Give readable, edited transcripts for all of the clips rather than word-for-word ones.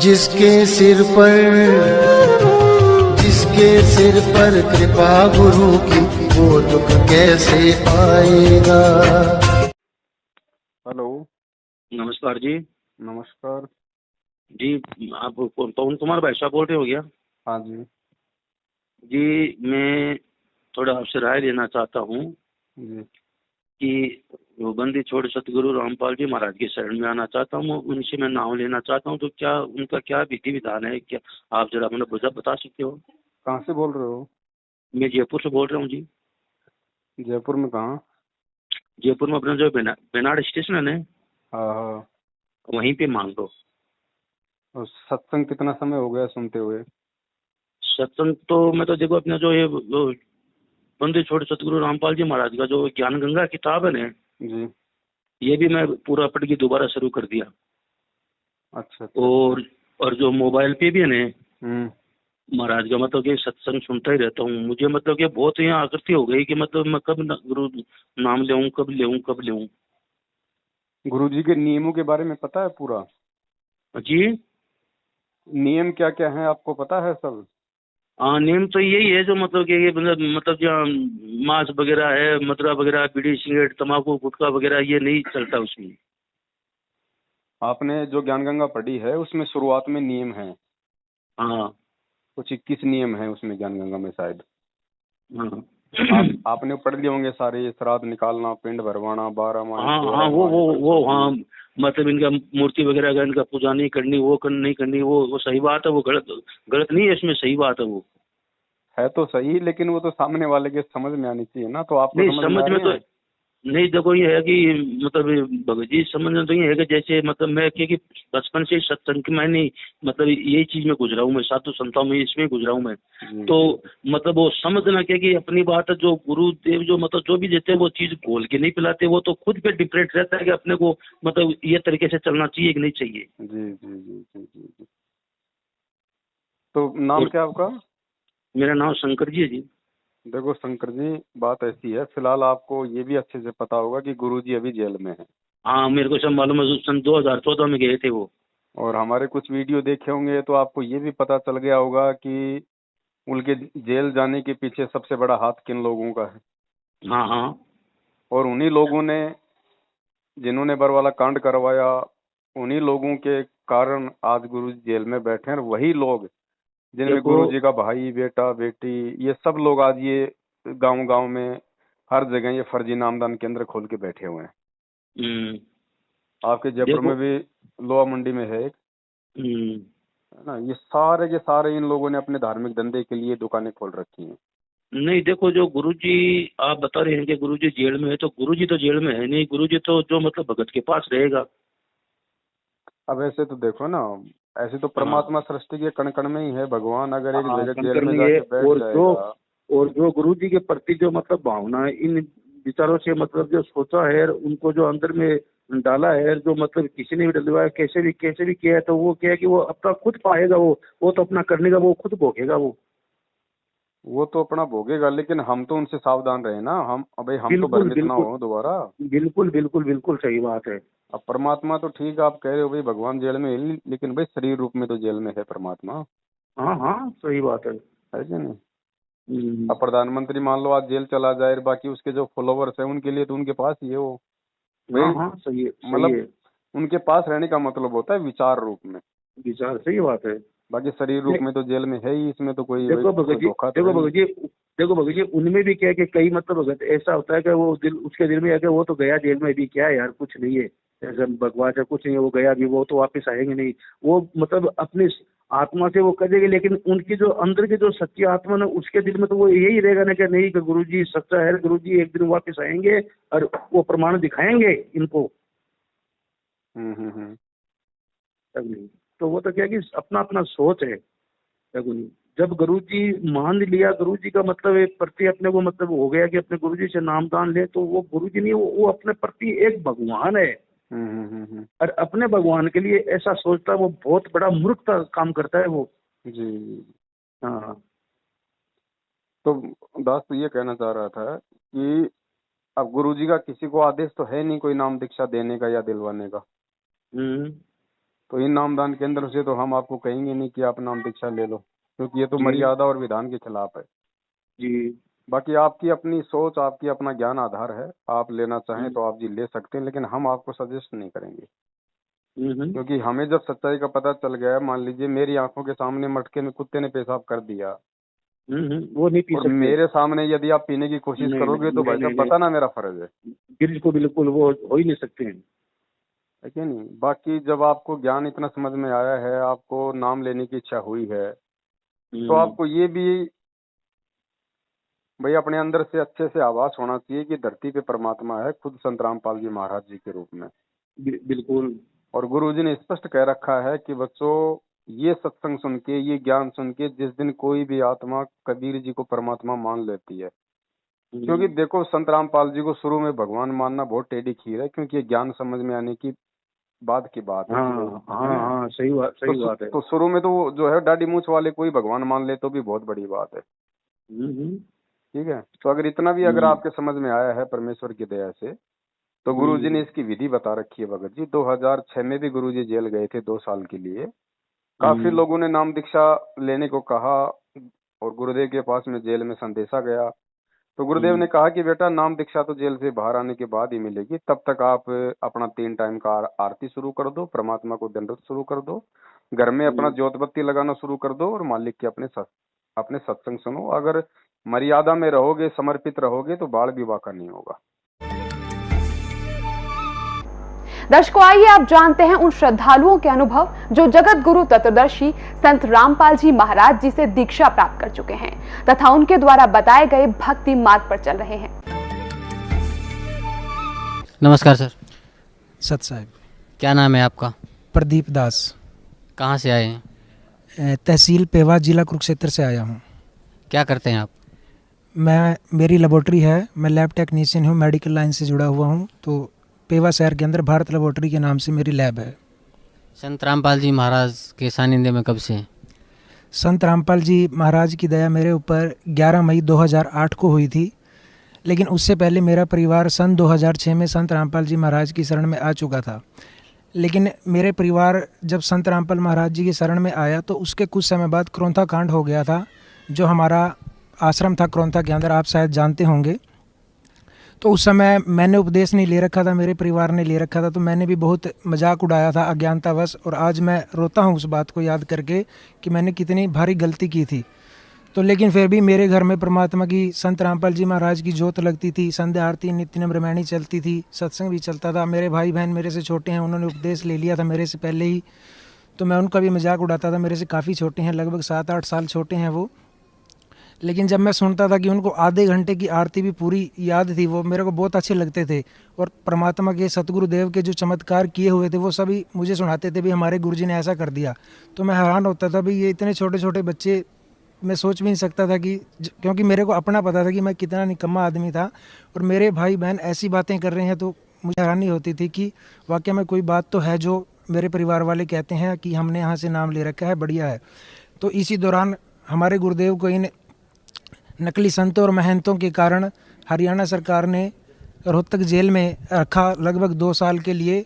जिसके सिर पर जिसके सिर पर कृपा गुरु की, वो दुख कैसे आएगा। हेलो। नमस्कार जी। नमस्कार जी, आप पवन कुमार भाई साहब बोल रहे हो क्या? हाँ जी। जी, मैं थोड़ा आपसे राय लेना चाहता हूँ जी कि वो बंदी छोड़ सतगुरु रामपाल जी महाराज की शरण में आना चाहता हूँ, उनसे मैं नाम लेना चाहता हूँ। तो क्या उनका क्या विधि विधान है, क्या आप जरा मुझे बता सकते हो? कहाँ से बोल रहे हो? मैं जयपुर से बोल रहा हूँ जी। जयपुर में कहाँ? जयपुर में अपना जो बेनाड स्टेशन है ना, हाँ हाँ। वहीं पे मान लो। और सत्संग कितना समय हो गया सुनते हुए? सत्संग तो मैं तो देखो अपना जो ये बंदी छोड़ सतगुरु रामपाल जी महाराज का जो ज्ञान गंगा किताब है ना, जी। ये भी मैं पूरा पढ़ के दोबारा शुरू कर दिया। अच्छा अच्छा। और जो मोबाइल पे भी है ना हम्म। महाराज का, मतलब कि सत्संग सुनता ही रहता हूँ। मुझे मतलब कि बहुत ही आकृति हो गई कि मतलब मैं कब गुरु नाम लेऊं, कब लेऊं। गुरु जी के नियमों के बारे में पता है पूरा? जी नियम क्या क्या है आपको पता है सब? हाँ, नियम तो यही है जो मतलब कि ये मतलब जहाँ मांस वगैरह है, मदिरा वगैरह, बीड़ी सिगरेट तंबाकू गुटखा वगैरह ये नहीं चलता उसमें। आपने जो ज्ञान गंगा पढ़ी है उसमें शुरुआत में नियम है, हाँ कुछ 21 नियम है उसमें ज्ञान गंगा में शायद। हाँ आपने पढ़ लिए होंगे सारे, श्राद्ध निकालना, पिंड भरवाना, 12 माह, हाँ हाँ, 14 माह, वो हाँ, कल्पावधि। मतलब इनका मूर्ति वगैरह का इनका पूजा नहीं करनी, वो नहीं करनी, वो सही बात है, वो गलत नहीं है, इसमें सही बात है वो। है तो सही, लेकिन वो तो सामने वाले के समझ में आनी चाहिए ना, तो आपको नहीं समझ में समझ आ में रही तो है? नहीं, देखो ये है कि मतलब भगत जी समझ में तो ये है कि जैसे मतलब मैं क्योंकि बचपन से ही सत्संग की मैंने मतलब यही चीज में गुजरा हूँ, मैं साधु संतों में इसमें गुजरा हूँ मैं। जी तो जी। मतलब वो समझना क्या कि अपनी बात है, जो गुरुदेव जो मतलब जो भी देते हैं वो चीज घोल के नहीं पिलाते, वो तो खुद पे डिपेंड रहता है कि अपने को मतलब ये तरीके से चलना चाहिए कि नहीं चाहिए। जी जी जी जी जी जी। तो नाम और क्या आपका? मेरा नाम शंकर जी है जी। देखो शंकर जी, बात ऐसी है, फिलहाल आपको ये भी अच्छे से पता होगा कि गुरुजी अभी जेल में है। हाँ, मेरे को सब मालूम है, सन 2014 में गए थे वो। और हमारे कुछ वीडियो देखे होंगे तो आपको ये भी पता चल गया होगा कि उनके जेल जाने के पीछे सबसे बड़ा हाथ किन लोगों का है। हाँ हाँ और उन्हीं लोगों ने, जिन्होंने बरवाला कांड करवाया, उन्हीं लोगों के कारण आज गुरु जी जेल में बैठे हैं। और वही लोग जिनमें देखो। गुरु जी का भाई, बेटा, बेटी, ये सब लोग आज ये गांव गांव में हर जगह ये फर्जी नामदान केंद्र खोल के बैठे हुए हैं। हम्म। आपके जयपुर देखो। में भी लोहा मंडी में है एक, हम्म। है ना। ये सारे के सारे इन लोगों ने अपने धार्मिक धंधे के लिए दुकानें खोल रखी हैं। नहीं, देखो जो गुरुजी आप बता रहे हैं कि गुरुजी जेल में है, तो गुरुजी तो जेल में है नहीं, गुरुजी तो जो मतलब भगत के पास रहेगा। अब ऐसे तो देखो ना, ऐसे तो हाँ परमात्मा सृष्टि के कण कण में ही है भगवान। अगर एक हाँ, जगह कम जेल में करनी है। जाके बैठ जाएगा। और जो गुरुजी के प्रति जो मतलब भावना है, इन विचारों से मतलब जो सोचा है, उनको जो अंदर में डाला है, जो मतलब किसी ने भी डलवाया, कैसे भी किया है, तो वो क्या है कि वो अपना खुद पाएगा, वो तो अपना करने का वो खुद भोगेगा वो। वो तो अपना भोगेगा, लेकिन हम तो उनसे सावधान रहे ना। हम अबे हम तो बिल्कुल भ्रमित ना बिल्कुल हो दोबारा। बिल्कुल बिल्कुल बिल्कुल सही बात है। अब परमात्मा तो ठीक है, आप कह रहे हो भाई भगवान जेल में है लेकिन भाई शरीर रूप में तो जेल में है परमात्मा, हाँ हाँ, सही बात है। है कि नहीं। हम्म। अब प्रधानमंत्री मान लो आज जेल चला जाए, और बाकी उसके जो फॉलोवर्स हैं उनके लिए तो उनके पास ही है वो भाई। हाँ हाँ, सही है सही मतलब है। उनके पास रहने का मतलब होता है विचार रूप में। विचार सही बात है। बाकी शरीर रूप नहीं, में तो जेल में है ही, इसमें तो कोई भाई देखो भगत कोई जी, धोखा तो है नहीं। देखो भगत जी, उनमें भी क्या है कि कई मतलब भगत ऐसा होता है कि वो दिल उसके दिल में है कि वो तो गया जेल में, भी क्या है यार, कुछ नहीं है, ऐसा बकवास है, कुछ नहीं है, वो गया भी, वो तो वापस आएंगे नहीं। वो मतलब अपनी आत्मा से वो करेंगे, लेकिन उनकी जो अंदर की जो सच्ची आत्मा ना, उसके दिल में तो वो यही रहेगा ना कि नहीं कि गुरु जी सच्चा है, गुरु जी एक दिन वापस आएंगे और वो प्रमाण दिखाएंगे इनको। हम्म। तब नहीं, तो वो तो क्या है कि अपना अपना सोच है। देखो नहीं, जब गुरुजी मान लिया, गुरुजी का मतलब एक प्रति अपने को मतलब हो गया कि अपने गुरुजी से नामदान ले, तो वो गुरुजी नहीं, वो अपने प्रति एक भगवान है। हम्म। और अपने भगवान के लिए ऐसा सोचता है, वो बहुत बड़ा मूर्खता काम करता है वो। जी। हाँ। तो दास तो ये कहना चाह रहा था कि अब गुरुजी का किसी को आदेश तो है नहीं कोई नाम दीक्षा देने का या दिलवाने का। हम्म। तो इन नामदान केंद्र से तो हम आपको कहेंगे नहीं कि आप नाम दीक्षा ले लो, क्योंकि ये तो जी। मर्यादा और विधान के खिलाफ है। जी। बाकी आपकी अपनी सोच, आपकी अपना ज्ञान आधार है, आप लेना चाहें हम्म। तो आप जी ले सकते हैं, लेकिन हम आपको सजेस्ट नहीं करेंगे। हम्म। क्योंकि हमें जब सच्चाई का पता चल गया, मान लीजिए मेरी आंखों के सामने मटके में कुत्ते ने पेशाब कर दिया वो नहीं पी और सकते। मेरे सामने यदि आप पीने की कोशिश नहीं करोगे नहीं तो नहीं भाई नहीं साहब नहीं, बताना मेरा फर्ज गिरिज को बिल्कुल वो हो ही नहीं सकते हैं। है कि नहीं। बाकी जब आपको ज्ञान इतना समझ में आया है, आपको नाम लेने की इच्छा हुई है, तो हम्म। आपको ये भी भाई अपने अंदर से अच्छे से आभास होना चाहिए कि धरती पे परमात्मा है, खुद संत रामपाल जी महाराज जी के रूप में। बिल्कुल। और गुरु जी ने स्पष्ट कह रखा है कि बच्चों, ये सत्संग सुन के, ये ज्ञान सुन के जिस दिन कोई भी आत्मा कबीर जी को परमात्मा मान लेती है, क्योंकि देखो संत रामपाल जी को शुरू में भगवान मानना बहुत टेढ़ी खीर है, क्योंकि ये ज्ञान समझ में आने की बाद की बात है कि भाई, हाँ है हाँ ना। हाँ, सही बात है। तो शुरू में तो वो जो है दाढ़ी मूछ वाले कोई भगवान मान ले तो भी बहुत बड़ी बात है। हम्म। ठीक है, तो अगर इतना भी अगर आपके समझ में आया है परमेश्वर की दया से, तो गुरु जी ने इसकी विधि बता रखी है भगत जी। 2006 में भी गुरु जी जेल गए थे 2 साल के लिए। काफी लोगों ने नाम दीक्षा लेने को कहा और गुरुदेव के पास में जेल में संदेशा गया, तो गुरुदेव ने कहा कि बेटा नाम दीक्षा तो जेल से बाहर आने के बाद ही मिलेगी, तब तक आप अपना 3 टाइम का आरती शुरू कर दो, परमात्मा को दंडवत शुरू कर दो, घर में अपना ज्योत बत्ती लगाना शुरू कर दो और मालिक के अपने सत्संग सुनो। अगर मर्यादा में रहोगे, समर्पित रहोगे, तो बाल विवाह का नहीं होगा। दर्शकों, आइए आप जानते हैं उन श्रद्धालुओं के अनुभव जो जगत गुरु तत्वदर्शी संत रामपाल जी महाराज जी से दीक्षा प्राप्त कर चुके हैं तथा उनके द्वारा बताए गए भक्ति मार्ग पर चल रहे हैं। नमस्कार सर। सत साहब। क्या नाम है आपका? प्रदीप दास। कहाँ से आए हैं? तहसील पेवा, जिला कुरुक्षेत्र से आया हूँ। क्या करते हैं आप? मेरी लेबोरेटरी है, मैं लैब टेक्नीशियन हूँ, मेडिकल लाइन से जुड़ा हुआ हूँ। तो पेवा शहर के अंदर भारत लेबोरेटरी के नाम से मेरी लैब है। संत रामपाल जी महाराज के सानिध्य में कब से हैं? संत रामपाल जी महाराज की दया मेरे ऊपर 11 मई 2008 को हुई थी, लेकिन उससे पहले मेरा परिवार सन 2006 में संत रामपाल जी महाराज की शरण में आ चुका था। लेकिन मेरे परिवार जब संत रामपाल महाराज जी की शरण में आया तो उसके कुछ समय बाद क्रोंथा कांड हो गया था, जो हमारा आश्रम था क्रोंथा के अंदर, आप शायद जानते होंगे। तो उस समय मैंने उपदेश नहीं ले रखा था, मेरे परिवार ने ले रखा था, तो मैंने भी बहुत मजाक उड़ाया था अज्ञानतावश। और आज मैं रोता हूँ उस बात को याद करके कि मैंने कितनी भारी गलती की थी। तो लेकिन फिर भी मेरे घर में परमात्मा की, संत रामपाल जी महाराज की जोत लगती थी, संध्या आरती नित्य नम रामायणी चलती थी, सत्संग भी चलता था। मेरे भाई बहन मेरे से छोटे हैं, उन्होंने उपदेश ले लिया था मेरे से पहले ही, तो मैं उनका भी मजाक उड़ाता था। मेरे से काफ़ी छोटे हैं, लगभग 7-8 साल छोटे हैं वो। लेकिन जब मैं सुनता था कि उनको आधे घंटे की आरती भी पूरी याद थी, वो मेरे को बहुत अच्छे लगते थे। और परमात्मा के, सतगुरुदेव के जो चमत्कार किए हुए थे वो सभी मुझे सुनाते थे, भी हमारे गुरुजी ने ऐसा कर दिया। तो मैं हैरान होता था, भी ये इतने छोटे छोटे बच्चे, मैं सोच भी नहीं सकता था कि, क्योंकि मेरे को अपना पता था कि मैं कितना निकम्मा आदमी था, और मेरे भाई बहन ऐसी बातें कर रहे हैं तो मुझे हैरानी होती थी कि वाकई में कोई बात तो है जो मेरे परिवार वाले कहते हैं कि हमने यहाँ से नाम ले रखा है, बढ़िया है। तो इसी दौरान हमारे गुरुदेव को इन नकली संतों और महंतों के कारण हरियाणा सरकार ने रोहतक जेल में रखा लगभग 2 साल के लिए,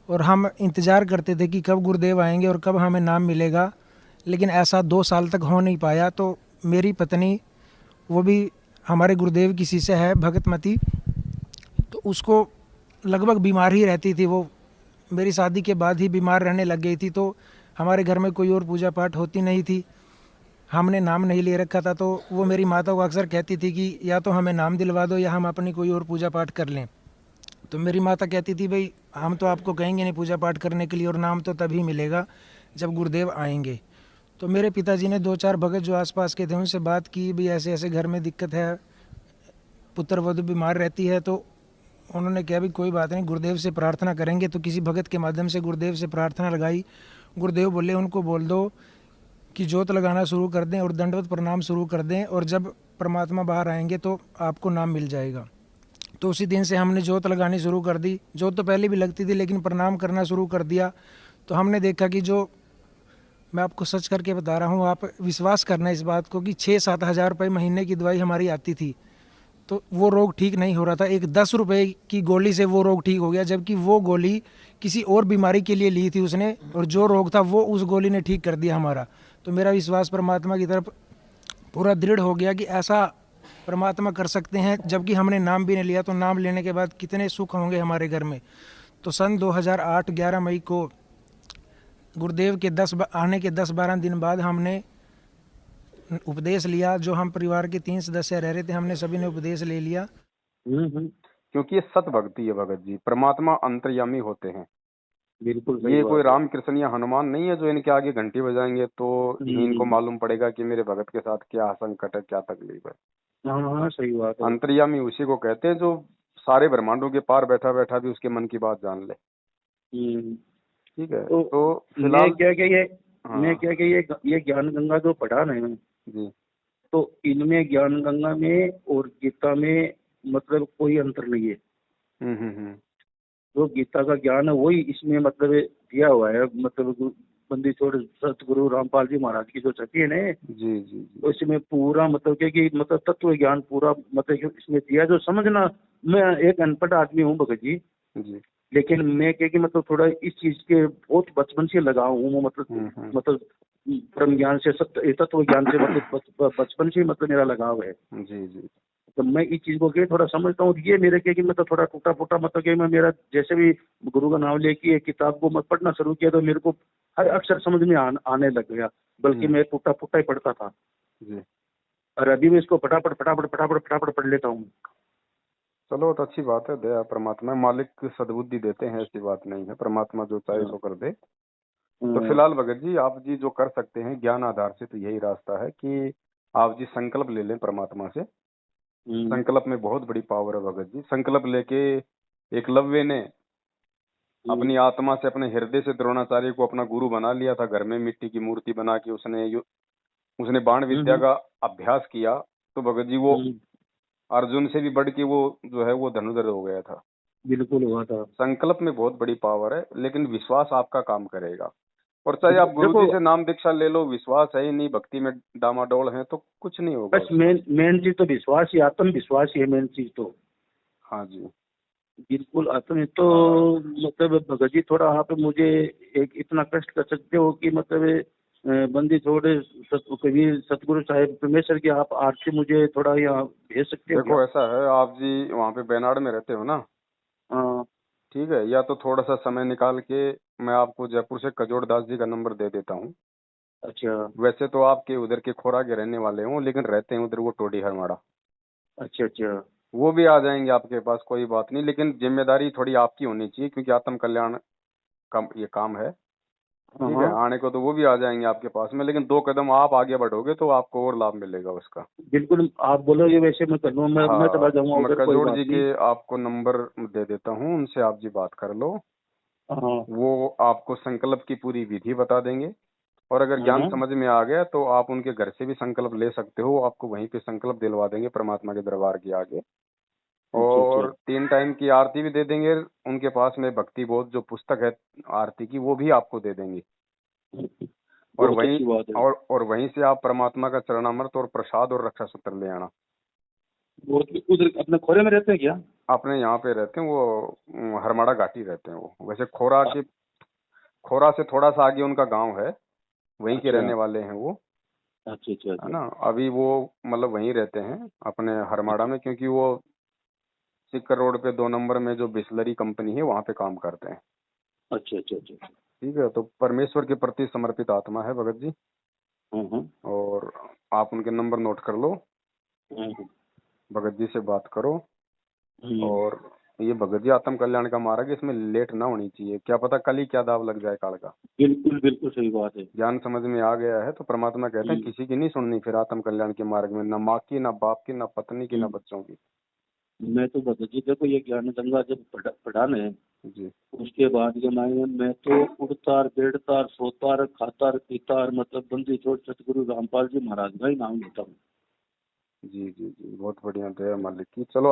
और हम इंतज़ार करते थे कि कब गुरुदेव आएंगे और कब हमें नाम मिलेगा। लेकिन ऐसा 2 साल तक हो नहीं पाया। तो मेरी पत्नी, वो भी हमारे गुरुदेव की शिष्य है, भगतमती, तो उसको लगभग बीमार ही रहती थी। वो मेरी शादी के बाद ही बीमार रहने लग गई थी। तो हमारे घर में कोई और पूजा पाठ होती नहीं थी, हमने नाम नहीं ले रखा था। तो वो मेरी माता को अक्सर कहती थी कि या तो हमें नाम दिलवा दो या हम अपनी कोई और पूजा पाठ कर लें। तो मेरी माता कहती थी, भाई हम तो आपको कहेंगे नहीं पूजा पाठ करने के लिए, और नाम तो तभी मिलेगा जब गुरुदेव आएंगे। तो मेरे पिताजी ने 2-4 भगत जो आसपास के थे उनसे बात की, भी ऐसे ऐसे घर में दिक्कत है, पुत्र वधू बीमार रहती है। तो उन्होंने कहा भी कोई बात नहीं, गुरुदेव से प्रार्थना करेंगे। तो किसी भगत के माध्यम से गुरुदेव से प्रार्थना लगाई। गुरुदेव बोले उनको बोल दो कि जोत लगाना शुरू कर दें और दंडवत प्रणाम शुरू कर दें, और जब परमात्मा बाहर आएंगे तो आपको नाम मिल जाएगा। तो उसी दिन से हमने जोत लगानी शुरू कर दी। जोत तो पहले भी लगती थी, लेकिन प्रणाम करना शुरू कर दिया। तो हमने देखा कि जो, मैं आपको सच करके बता रहा हूँ, आप विश्वास करना इस बात को, कि 6-7 हज़ार रुपये महीने की दवाई हमारी आती थी। तो वो रोग ठीक नहीं हो रहा था। एक 10 रुपए की गोली से वो रोग ठीक हो गया, जबकि वो गोली किसी और बीमारी के लिए ली थी उसने, और जो रोग था वो उस गोली ने ठीक कर दिया हमारा। तो मेरा विश्वास परमात्मा की तरफ पूरा दृढ़ हो गया कि ऐसा परमात्मा कर सकते हैं। जबकि हमने नाम भी नहीं लिया, तो नाम लेने के बाद कितने सुख होंगे हमारे घर में। तो सन 2008 11 मई को गुरुदेव के आने के 10-12 दिन बाद हमने उपदेश लिया। जो हम परिवार के 3 सदस्य रह रहे थे, हमने सभी ने उपदेश ले लिया। क्योंकि ये सत भक्ति है भगत जी, परमात्मा अंतर्यामी होते हैं। बिल्कुल सही ये बात कोई है। राम कृष्ण या हनुमान नहीं है जो इनके आगे घंटी बजाएंगे तो इनको मालूम पड़ेगा कि मेरे भगत के साथ क्या संकट है, क्या तकलीफ है। हाँ हाँ सही बात है। अंतर्यामी उसी को कहते हैं जो सारे ब्रह्मांडों के पार बैठा बैठा भी उसके मन की बात जान ले। ठीक है। तो फिलहाल मैं क्या ये ज्ञान गंगा जो पढ़ा ना जी, तो इनमें ज्ञान गंगा में और गीता में मतलब कोई अंतर नहीं है। जो गीता का ज्ञान है वही इसमें मतलब दिया हुआ है। मतलब बंदी छोड़ सतगुरु रामपाल जी महाराज की जो छठी है ना, जी जी जी, तो इसमें पूरा मतलब क्या कि मतलब तत्व ज्ञान पूरा मतलब इसमें दिया जो समझना। मैं एक अनपढ़ आदमी हूँ भगत जी, जी, लेकिन मैं क्या कि मतलब थोड़ा इस चीज के बहुत बचपन से लगा हूँ। मतलब ब्रह्म ज्ञान से तत्व ज्ञान से मतलब बचपन से मतलब मेरा लगाव है। जी जी, तो मैं इस चीज को क्या थोड़ा समझता हूँ। ये मेरे क्या कि मतलब थोड़ा टूटा फूटा मतलब कि मैं मेरा जैसे भी गुरु का नाम लेके किताब को मैं पढ़ना शुरू किया तो मेरे को हर अक्षर समझ में आने लग गया। बल्कि मैं टूटा फूटा ही पढ़ता था, जी। और अभी मैं इसको फटाफट फटाफट फटाफट फटाफट पढ़ लेता हूँ। चलो तो अच्छी बात है, दया परमात्मा मालिक सद्बुद्धि देते हैं, ऐसी बात नहीं है, परमात्मा जो चाहे सो कर दे। तो फिलहाल भगत जी आप जी जो कर सकते हैं ज्ञान आधार से, तो यही रास्ता है कि आप जी संकल्प ले लें परमात्मा से। संकल्प में बहुत बड़ी पावर है भगत जी। संकल्प लेके एकलव्य ने अपनी आत्मा से, अपने हृदय से द्रोणाचार्य को अपना गुरु बना लिया था। घर में मिट्टी की मूर्ति बना के उसने बाण विद्या का अभ्यास किया। तो भगत जी वो अर्जुन से भी बढ़ के वो जो है वो धनुधर हो गया था। बिल्कुल हुआ था। संकल्प में बहुत बड़ी पावर है, लेकिन विश्वास आपका काम करेगा। और चाहे आप गुरुजी से नाम दीक्षा ले लो, विश्वास है ही नहीं, भक्ति में डामाडोल है तो कुछ नहीं होगा। बस मेन चीज तो विश्वास ही, आत्मविश्वास ही है मेन चीज तो। हाँ जी, बिल्कुल आत्म तो मतलब भगत जी थोड़ा आप मुझे एक इतना कष्ट कर सकते हो कि मतलब बंदी छोड़े कबीर सतगुरु साहिब परमेश्वर की आप आरती मुझे थोड़ा यहाँ भेज सकते हो? देखो ऐसा है, आप जी वहाँ पे बेनाड में रहते हो ना? हाँ ठीक है, या तो थोड़ा सा समय निकाल के मैं आपको जयपुर से कजोड़ दास जी का नंबर दे देता हूँ। अच्छा वैसे तो आपके उधर के खोरा के रहने वाले हूँ, लेकिन रहते हैं उधर वो टोडी हरमाड़ा। अच्छा अच्छा। वो भी आ जाएंगे आपके पास, कोई बात नहीं, लेकिन जिम्मेदारी थोड़ी आपकी होनी चाहिए क्योंकि आत्म कल्याण का ये काम है। ठीक है, आने को तो वो भी आ जाएंगे आपके पास में, लेकिन 2 कदम आप आगे बढ़ोगे तो आपको और लाभ मिलेगा उसका। बिल्कुल आप बोलोगे वैसे मैं कर लूँगा। मैं चला जाऊंगा मैं उधर, कोई कजोड़ बात जी नहीं। के आपको नंबर दे देता हूँ, उनसे आप जी बात कर लो। हाँ वो आपको संकल्प की पूरी विधि बता देंगे। और अगर ज्ञान समझ में आ गया तो आप उनके घर से भी संकल्प ले सकते हो, आपको वहीं पे संकल्प दिलवा देंगे परमात्मा के दरबार के आगे। और 3 टाइम की आरती भी दे देंगे। उनके पास में भक्ति बोध जो पुस्तक है आरती की, वो भी आपको दे देंगे। और वहीं से आप परमात्मा का चरणामृत और प्रसाद और रक्षा सूत्र ले आना। वो उधर अपने खोरे में रहते हैं क्या? अपने यहाँ पे रहते हैं वो, हरमाड़ा घाटी रहते हैं वो। वैसे खोरा से थोड़ा सा आगे उनका गांव है, वहीं के रहने वाले हैं वो। अच्छा है ना? अभी वो मतलब वहीं रहते हैं अपने हरमाड़ा में, क्योंकि वो सिक्कर रोड पे 2 नंबर में जो बिस्लरी कंपनी है वहाँ पे काम करते हैं। अच्छा अच्छा अच्छा। ठीक है, तो परमेश्वर के प्रति समर्पित आत्मा है भगत जी। और आप उनके नंबर नोट कर लो, भगत जी से बात करो। और ये भगत जी आत्म कल्याण का मार्ग है, इसमें लेट ना होनी चाहिए। क्या पता कल ही क्या दाव लग जाए काल का। बिल्कुल बिल्कुल सही बात है। ज्ञान समझ में आ गया है तो परमात्मा कहते हैं किसी की नहीं सुननी फिर आत्म कल्याण के मार्ग में, ना माँ की, ना बाप की, ना पत्नी की, ना बच्चों की। मैं तो भगत जी देखो ये ज्ञान गंगा जब पढ़ाने जी, उसके बाद ये मैं तो उड़तार बैठतार सोतार खातार पीतार मतलब बंदी छोड़ सतगुरु रामपाल जी महाराज का ही नाम लेता हूँ। जी जी जी, बहुत बढ़िया दया मालिक की। चलो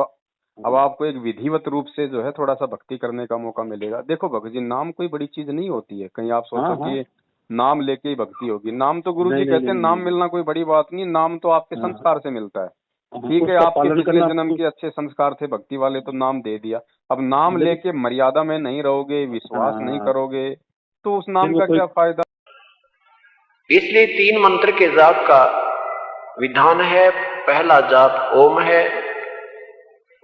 अब आपको एक विधिवत रूप से जो है थोड़ा सा भक्ति करने का मौका मिलेगा। देखो भगत जी, नाम कोई बड़ी चीज नहीं होती है, कहीं आप सोचो कि नाम लेके ही भक्ति होगी। नाम तो गुरु जी कहते हैं नाम मिलना कोई बड़ी बात नहीं, नाम तो आपके संस्कार से मिलता है। ठीक है, उसका आपके पालन पिछले करना। जन्म के अच्छे संस्कार थे भक्ति वाले, तो नाम दे दिया। अब नाम लेके मर्यादा में नहीं रहोगे, विश्वास नहीं हाँ, करोगे, तो उस फिर नाम वो का कोई क्या फायदा। इसलिए 3 मंत्र के जाप का विधान है। पहला जाप ओम है,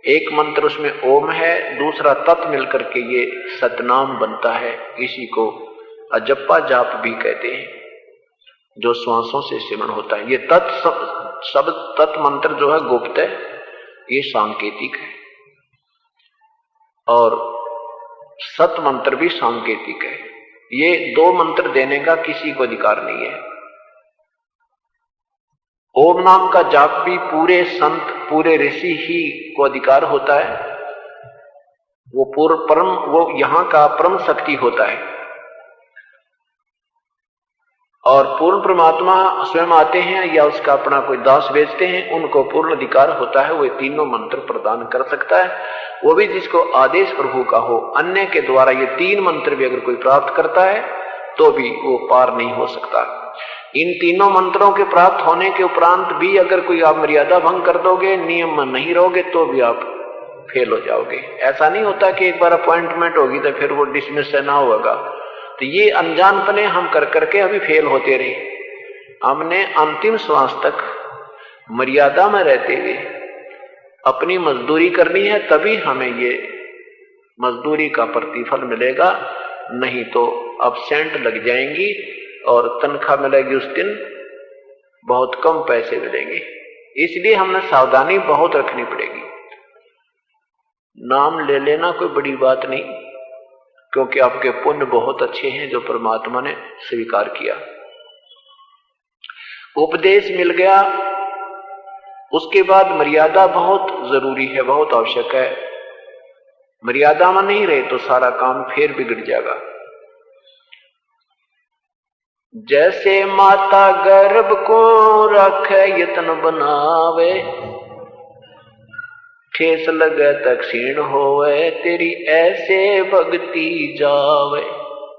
एक मंत्र उसमें ओम है, दूसरा तत् मिलकर के ये सतनाम बनता है। इसी को अजप्पा जाप भी कहते हैं, जो श्वासों से सिमरण होता है। ये शब्द तत् मंत्र जो है गुप्त है, ये सांकेतिक है, और सत मंत्र भी सांकेतिक है। ये 2 मंत्र देने का किसी को अधिकार नहीं है। ओम नाम का जाप भी पूरे संत, पूरे ऋषि ही को अधिकार होता है। वो यहां का परम शक्ति होता है, और पूर्ण परमात्मा स्वयं आते हैं या उसका अपना कोई दास भेजते हैं, उनको पूर्ण अधिकार होता है। वो तीनों मंत्र प्रदान कर सकता है, वो भी जिसको आदेश प्रभु का हो। अन्य के द्वारा ये 3 मंत्र भी अगर कोई प्राप्त करता है तो भी वो पार नहीं हो सकता। इन तीनों मंत्रों के प्राप्त होने के उपरांत भी अगर कोई आप मर्यादा भंग कर दोगे, नियम में नहीं रहोगे, तो भी आप फेल हो जाओगे। ऐसा नहीं होता कि एक बार अपॉइंटमेंट होगी तो फिर वो डिसमिस ना होगा। तो ये अनजानपने हम कर करके अभी फेल होते रहे। हमने अंतिम श्वास तक मर्यादा में रहते हुए अपनी मजदूरी करनी है, तभी हमें ये मजदूरी का प्रतिफल मिलेगा। नहीं तो अब्सेंट लग जाएंगी और तनख्वाह मिलेगी उस दिन बहुत कम पैसे मिलेंगे। इसलिए हमने सावधानी बहुत रखनी पड़ेगी। नाम ले लेना कोई बड़ी बात नहीं, क्योंकि आपके पुण्य बहुत अच्छे हैं जो परमात्मा ने स्वीकार किया। उपदेश मिल गया, उसके बाद मर्यादा बहुत जरूरी है, बहुत आवश्यक है। मर्यादा में नहीं रहे तो सारा काम फिर बिगड़ जाएगा। जैसे माता गर्भ को रखे यत्न बनावे, ठेस लगे तक क्षीण होवे, तेरी ऐसे भक्ति जावे।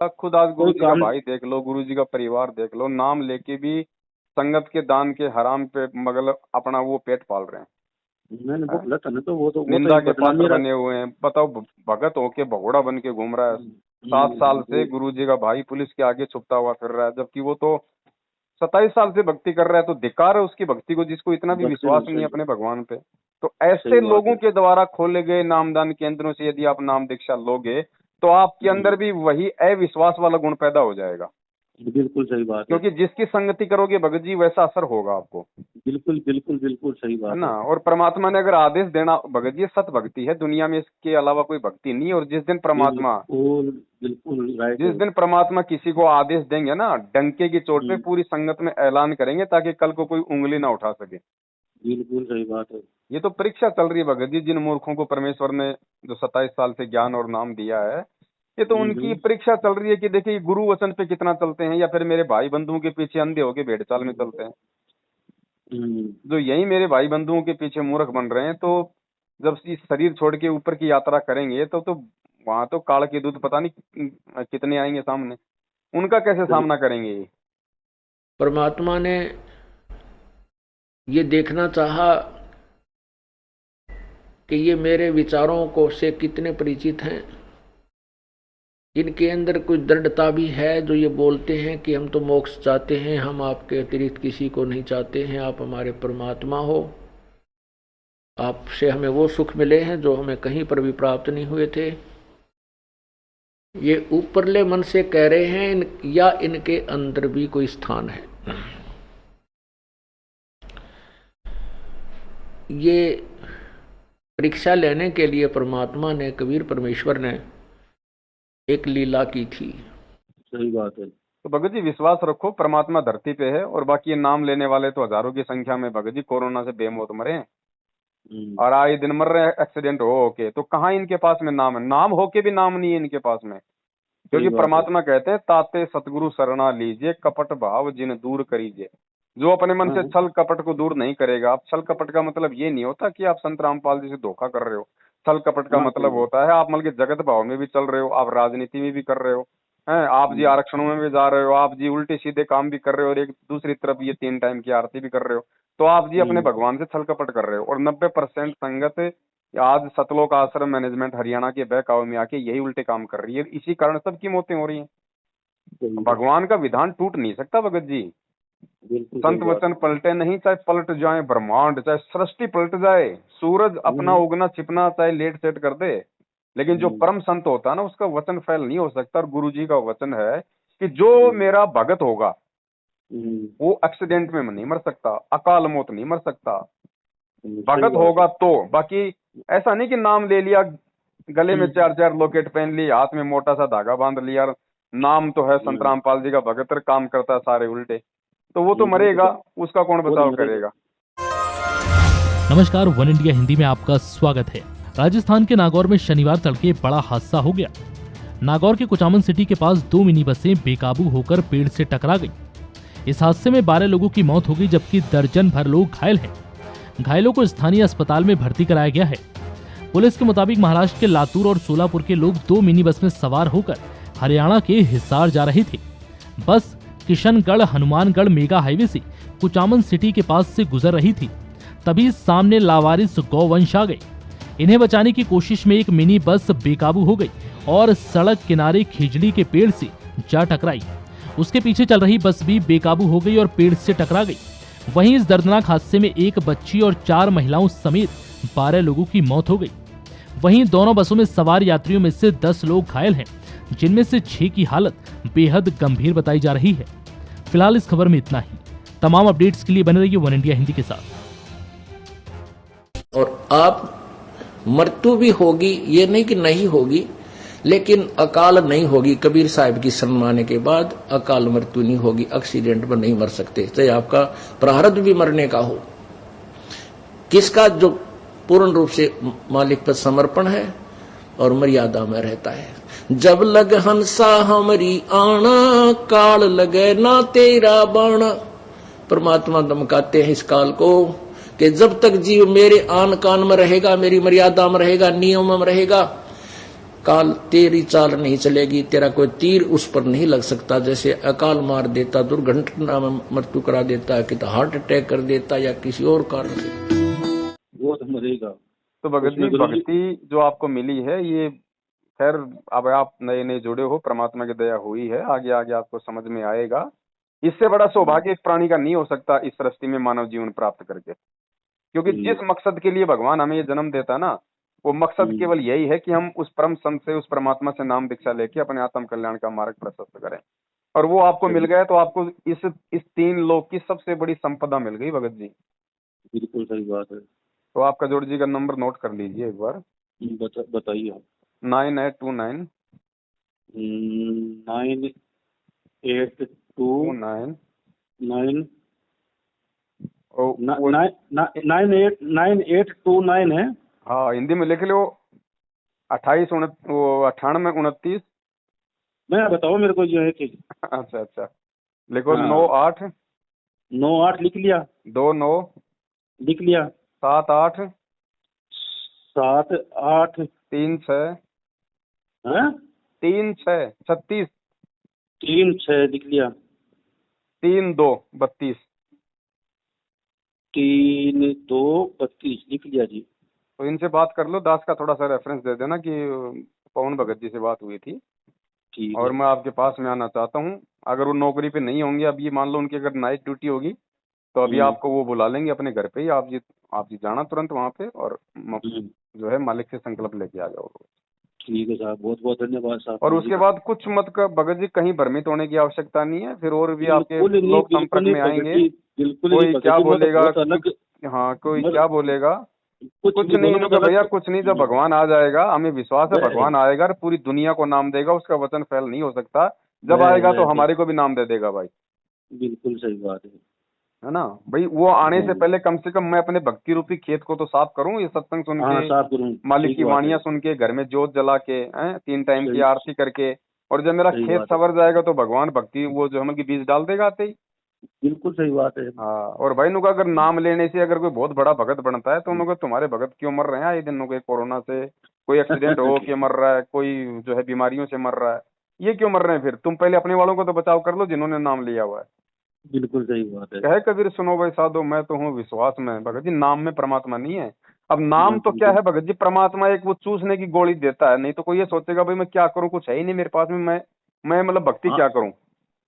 खुद आज गुरु जी का भाई देख लो, गुरु जी का परिवार देख लो, नाम लेके भी संगत के दान के हराम पे मतलब अपना वो पेट पाल रहे हैं। मैंने वो गलत है ना, तो वो तो निंदा के पात्र बने हुए हैं। बताओ, भगत होके भगोड़ा बन के घूम रहा है। 7 साल से गुरु जी का भाई पुलिस के आगे छुपता हुआ फिर रहा है, जबकि वो तो 27 साल से भक्ति कर रहा है। तो धिक्कार है उसकी भक्ति को, जिसको इतना भी विश्वास नहीं है अपने भगवान पे। तो ऐसे लोगों के द्वारा खोले गए नामदान केंद्रों से यदि आप नाम दीक्षा लोगे, तो आपके अंदर भी वही अविश्वास वाला गुण पैदा हो जाएगा। बिल्कुल सही बात है, क्योंकि जिसकी संगति करोगे भगत जी, वैसा असर होगा आपको। बिल्कुल बिल्कुल बिल्कुल सही बात है ना। और परमात्मा ने अगर आदेश देना, भगत जी सत भक्ति है, दुनिया में इसके अलावा कोई भक्ति नहीं। और जिस दिन परमात्मा बिल्कुल राइट, जिस दिन परमात्मा किसी को आदेश देंगे ना, डंके की चोट पे पूरी संगत में ऐलान करेंगे, ताकि कल को कोई उंगली ना उठा सके। बिल्कुल सही बात है। ये तो परीक्षा चल रही है भगत जी, जिन मूर्खों को परमेश्वर ने जो 27 साल से ज्ञान और नाम दिया है, ये तो उनकी परीक्षा चल रही है कि देखिए गुरु वचन पे कितना चलते हैं, या फिर मेरे भाई बंधुओं के पीछे अंधे होके भेड़ चाल में चलते हैं। जो यही मेरे भाई बंधुओं के पीछे मूर्ख बन रहे हैं, तो जब इस शरीर छोड़ के ऊपर की यात्रा करेंगे तो वहां तो काल के दूत पता नहीं कितने आएंगे सामने, उनका कैसे सामना करेंगे। ये परमात्मा ने ये देखना चाहा कि ये मेरे विचारों को से कितने परिचित हैं, इनके अंदर कुछ दृढ़ता भी है, जो ये बोलते हैं कि हम तो मोक्ष चाहते हैं, हम आपके अतिरिक्त किसी को नहीं चाहते हैं, आप हमारे परमात्मा हो, आपसे हमें वो सुख मिले हैं जो हमें कहीं पर भी प्राप्त नहीं हुए थे। ये ऊपरले मन से कह रहे हैं, या इनके अंदर भी कोई स्थान है। ये परीक्षा लेने के लिए परमात्मा ने, कबीर परमेश्वर ने एक लीला की थी। सही बात है। तो भगत जी विश्वास रखो, परमात्मा धरती पे है, और बाकी ये नाम लेने वाले तो हजारों की संख्या में भगत जी कोरोना से बेमौत मरे हैं, और आए दिन मर रहे हैं एक्सीडेंट हो तो कहाँ इनके पास में नाम है। नाम होके भी नाम नहीं है इनके पास में, क्योंकि परमात्मा कहते हैं ताते सतगुरु शरणा लीजिए, कपट भाव जिन दूर करीजिए। जो अपने मन से छल कपट को दूर नहीं करेगा। आप छल कपट का मतलब ये नहीं होता कि आप संत रामपाल जी से धोखा कर रहे हो। छल कपट का मतलब होता है आप मतलब जगत भाव में भी चल रहे हो, आप राजनीति में भी कर रहे हो, हैं, आप जी आरक्षणों में भी जा रहे हो, आप जी उल्टे सीधे काम भी कर रहे हो, और एक दूसरी तरफ ये 3 टाइम की आरती भी कर रहे हो, तो आप जी अपने भगवान से छल कपट कर रहे हो। और 90% संगत आज सतलोक आश्रम मैनेजमेंट हरियाणा के बहकावे में आके यही उल्टे काम कर रही है, इसी कारण सबकी मौतें हो रही हैं। सही है। भगवान का विधान टूट नहीं सकता भगत जी। बिल्कुल संत सही बात। वचन पलटे नहीं, चाहे पलट जाए ब्रह्मांड, चाहे सृष्टि पलट जाए, सूरज अपना उगना छिपना चाहे लेट सेट कर दे, लेकिन जो परम संत होता है ना, उसका वचन फैल नहीं हो सकता। और गुरु जी का वचन है कि जो मेरा भगत होगा वो एक्सीडेंट में नहीं मर सकता, अकाल मौत नहीं मर सकता, भगत होगा तो। बाकी ऐसा नहीं कि नाम ले लिया, गले में 4-4 लॉकेट पहन ली, हाथ में मोटा सा धागा बांध लिया, नाम तो है संत रामपाल जी का भगत, काम करता है सारे उल्टे, तो वो तो मरेगा, उसका कौन बचाव करेगा। नमस्कार, वन इंडिया हिंदी में आपका स्वागत है। राजस्थान के नागौर में शनिवार तड़के बड़ा हादसा हो गया। नागौर के कुचामन सिटी के पास 2 मिनी बसें बेकाबू होकर पेड़ से टकरा गई। इस हादसे में 12 लोगों की मौत हो गई, जबकि दर्जन भर लोग घायल हैं। घायलों को स्थानीय अस्पताल में भर्ती कराया गया है। पुलिस के मुताबिक महाराष्ट्र के लातूर और सोलापुर के लोग 2 मिनी बस में सवार होकर हरियाणा के हिसार जा रहे थे। बस किशनगढ़ हनुमानगढ़ मेगा हाईवे से कुचामन सिटी के पास से गुजर रही थी, तभी सामने लावारिस गौवंश आ गए। इन्हें बचाने की कोशिश में एक मिनी बस बेकाबू हो गई और सड़क किनारे खिजड़ी के पेड़ से जा टकराई। उसके पीछे चल रही बस भी बेकाबू हो गई और पेड़ से टकरा गई। वहीं इस दर्दनाक हादसे में एक बच्ची और 4 महिलाओं समेत 12 लोगों की मौत हो गई। वहीं दोनों बसों में सवार यात्रियों में से 10 लोग घायल हैं, जिनमें से 6 की हालत बेहद गंभीर बताई जा रही है। फिलहाल इस खबर में इतना ही। तमाम अपडेट्स के लिए बने रहिए वन इंडिया हिंदी के साथ। और आप मृत्यु भी होगी, ये नहीं कि नहीं होगी, लेकिन अकाल नहीं होगी। कबीर साहब की शरण आने के बाद अकाल मृत्यु नहीं होगी, एक्सीडेंट में नहीं मर सकते, चाहे आपका प्रारब्ध भी मरने का हो। किसका जो पूर्ण रूप से मालिक पर समर्पण है और मर्यादा में रहता है। जब लग हंसा हमारी आना, काल लगे ना तेरा बाणा। परमात्मा धमकाते हैं इस काल को कि जब तक जीव मेरे आन कान में रहेगा, मेरी मर्यादा में रहेगा, नियम में रहेगा, काल तेरी चाल नहीं चलेगी, तेरा कोई तीर उस पर नहीं लग सकता। जैसे अकाल मार देता, दुर्घटना में मृत्यु करा देता है, कि तो हार्ट अटैक कर देता या किसी और कारण से, वो तो मरेगा। तो भगत जी, भक्ति जो आपको मिली है, ये खैर अब आप नए नए जुड़े हो, परमात्मा की दया हुई है, आगे आगे आपको समझ में आएगा। इससे बड़ा सौभाग्य एक प्राणी का नहीं हो सकता इस सृष्टि में मानव जीवन प्राप्त करके, क्योंकि जिस मकसद के लिए भगवान हमें ये जन्म देता है ना, वो मकसद केवल यही है कि हम उस परम संत से, उस परमात्मा से नाम दीक्षा लेके अपने आत्म कल्याण का मार्ग प्रशस्त करें। और वो आपको मिल गया, तो आपको इस 3 लोक की सबसे बड़ी संपदा मिल गई भगत जी। बिल्कुल सही बात है। तो आपका जोड़ जी का नंबर नोट कर लीजिए एक बार। बताइए। 9829 98229 9829 है। हाँ, हिंदी में लिख लो। 9829। मैं बताओ मेरे को जो है कि अच्छा अच्छा, लिखो। 98 लिख लिया। 29 लिख लिया। 78 36 36 36 लिख लिया। 32 32 लिख लिया जी। तो इनसे बात कर लो। दास का थोड़ा सा रेफरेंस दे देना कि पवन भगत जी से बात हुई थी और मैं आपके पास में आना चाहता हूँ। अगर वो नौकरी पे नहीं होंगे, अब ये मान लो उनकी अगर नाइट ड्यूटी होगी, तो अभी आपको वो बुला लेंगे अपने घर पे ही। आप जी जाना तुरंत वहाँ पे और जो है मालिक से संकल्प लेके आ जाओ। ठीक है साहब, बहुत बहुत धन्यवाद साहब। और उसके बाद कुछ मत का भगत जी, कहीं भ्रमित होने की आवश्यकता नहीं है। फिर और भी आपके लोग संपर्क में आएंगे। कोई क्या बोलेगा, हाँ कोई क्या बोलेगा, कुछ नहीं होगा भैया, कुछ नहीं। जब भगवान आ जाएगा, हमें विश्वास है भगवान आएगा और पूरी दुनिया को नाम देगा। उसका वचन फैल नहीं हो सकता। जब आएगा तो हमारे को भी नाम दे देगा भाई। बिल्कुल सही बात है ना भाई। वो आने से पहले कम से कम मैं अपने भक्ति रूपी खेत को तो साफ करूं। ये सत्संग सुन के, मालिक की वाणियां सुन के, घर में जोत जला के, 3 टाइम की आरती करके, और जब मेरा खेत सवर जाएगा तो भगवान भक्ति वो जो हम की बीज डाल देगा आते ही। बिल्कुल सही बात है। हाँ, और भाई नुका अगर नाम लेने से अगर कोई बहुत बड़ा भगत बनता है, तो उनको तुम्हारे भगत क्यों मर रहे हैं ये दिन, कोई कोरोना से, कोई एक्सीडेंट हो के मर रहा है, कोई जो है बीमारियों से मर रहा है। ये क्यों मर रहे हैं फिर? तुम पहले अपने वालों को तो बचाव कर लो जिन्होंने नाम लिया हुआ है। बिल्कुल सही बात है। कहे कबीर सुनो भाई साधो, मैं तो हूँ विश्वास में। भगत जी नाम में परमात्मा नहीं है। अब नाम तो क्या है भगत जी, परमात्मा एक वो चूसने की गोली देता है, नहीं तो कोई ये सोचेगा भाई मैं क्या करूँ, कुछ है ही नहीं मेरे पास में, मैं मतलब भक्ति क्या करूँ।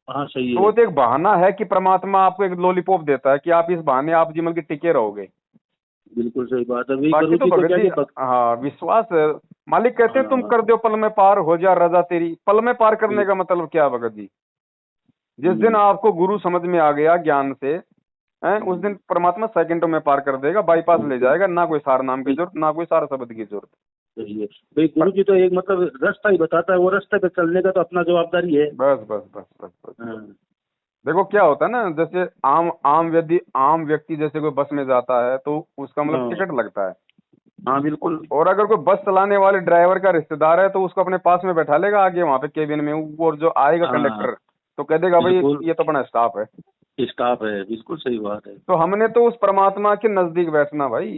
हाँ सही तो है। वो तो एक बहाना है कि परमात्मा आपको एक लॉलीपॉप देता है कि आप इस बहाने आप जीवन के टिके रहोगे। बिल्कुल सही बात है। वही बाकी गुरु तो जी भगत क्या जी कि हाँ विश्वास है। मालिक कहते हैं तुम हाँ। कर दो पल में पार, हो जा रजा तेरी। पल में पार करने का मतलब क्या है भगत जी? जिस दिन आपको गुरु समझ में आ गया ज्ञान से उस दिन परमात्मा सेकंडों में पार कर देगा, बाईपास ले जाएगा। ना कोई सार नाम की जरूरत, ना कोई सार शब्द की जरूरत। सही है भाई। गुरु जी तो एक मतलब रास्ता ही बताता है, वो रास्ते पे चलने का तो अपना जवाबदारी है। बस बस बस बस बस। हाँ। देखो क्या होता है ना, जैसे आम व्यक्ति जैसे कोई बस में जाता है तो उसका मतलब हाँ। टिकट लगता है। हाँ बिल्कुल। और अगर कोई बस चलाने वाले ड्राइवर का रिश्तेदार है तो उसको अपने पास में बैठा लेगा आगे वहां पे केबिन में, और जो आएगा हाँ। कंडक्टर तो कह देगा भाई बिल्कुल। ये तो अपना स्टाफ है। स्टाफ है, बिल्कुल सही बात है। तो हमने तो उस परमात्मा के नजदीक बैठना भाई,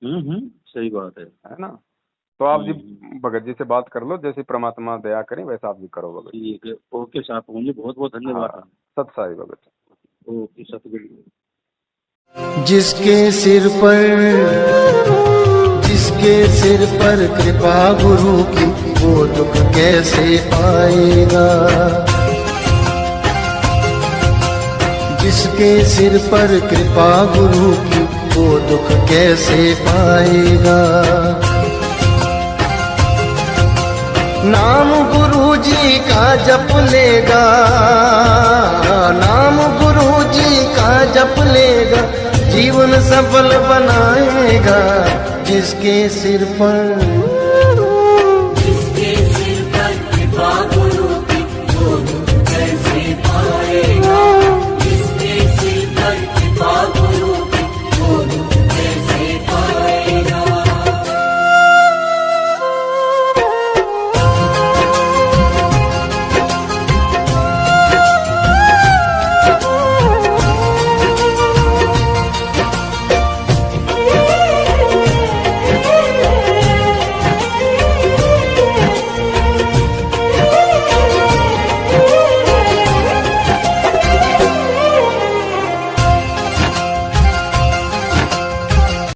सही बात है ना। तो आप जी भगत जी से बात कर लो, जैसे परमात्मा दया करें वैसा आप भी करो भगत। ठीक है। ओके साहब, मुझे बहुत बहुत धन्यवाद। हाँ, सत साई भगत। ओके सतगुरु। जिसके सिर पर कृपा गुरु की, वो दुख कैसे पाएगा। जिसके सिर पर कृपा गुरु की, वो दुख कैसे पाएगा। नाम गुरु जी का जप लेगा, नाम गुरु जी का जप लेगा, जीवन सफल बनाएगा। जिसके सिर पर